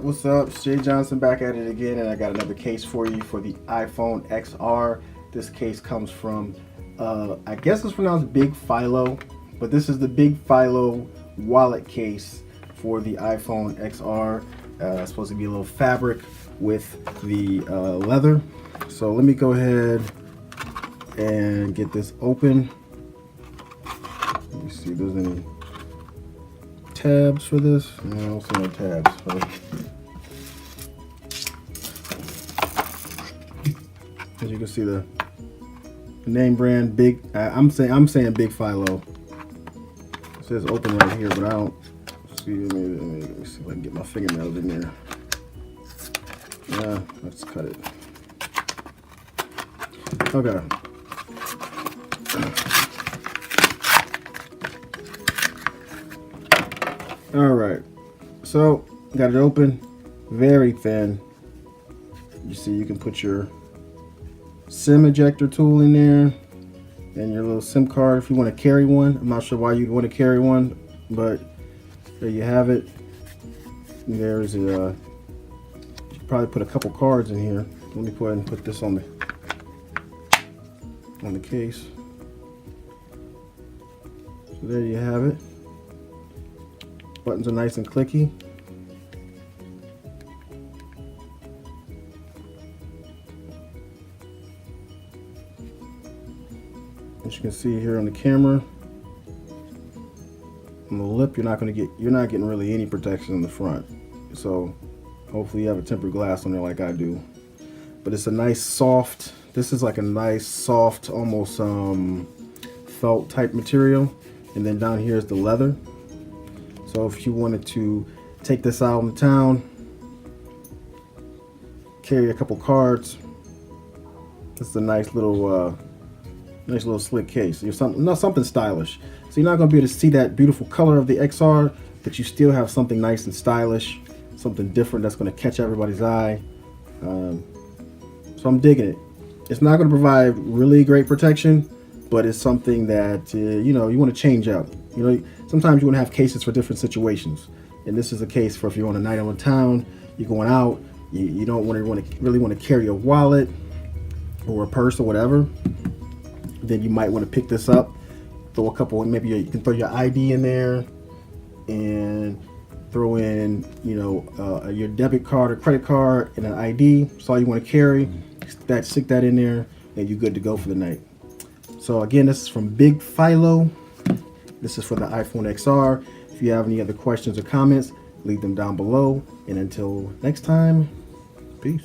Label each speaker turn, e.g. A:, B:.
A: What's up? It's Jay Johnson back at it again, and I got another case for you for the iPhone XR. This case comes from, I guess it's pronounced Big Philo, but this is the Big Philo Wallet Case for the iPhone XR. It's supposed to be a little fabric with the leather. So let me go ahead and get this open. Let me see if there's any tabs for this. No, I don't see no tabs. As you can see, the name brand Big. I'm saying Big Philo. It says open right here, but I don't see. Let me see if I can get my fingernails in there. Yeah, let's cut it. Okay. All right, so got it open, very thin. You see, you can put your SIM ejector tool in there and your little SIM card if you want to carry one. I'm not sure why you'd want to carry one, but there you have it. There's a, you could probably put a couple cards in here. Let me go ahead and put this on the case. So there you have it. Buttons are nice and clicky. As you can see here on the camera, on the lip, you're not getting really any protection on the front. So hopefully you have a tempered glass on there like I do. But it's a nice soft. This is like a nice soft, almost felt type material. And then down here is the leather. So if you wanted to take this out in town, carry a couple cards, this is a nice little slick case. You're something stylish. So you're not going to be able to see that beautiful color of the XR, but you still have something nice and stylish, something different that's going to catch everybody's eye. So I'm digging it. It's not going to provide really great protection, but it's something that you know, you want to change up. You know, sometimes you want to have cases for different situations, and this is a case for if you're on a night out in town, you're going out, you don't really want to carry a wallet or a purse or whatever. Then you might want to pick this up, throw a couple, maybe you can throw your ID in there, and throw in, you know, your debit card or credit card and an ID. That's all you want to carry. Stick that in there, and you're good to go for the night. So again, this is from Big Philo. This is for the iPhone XR. If you have any other questions or comments, leave them down below. And until next time, peace.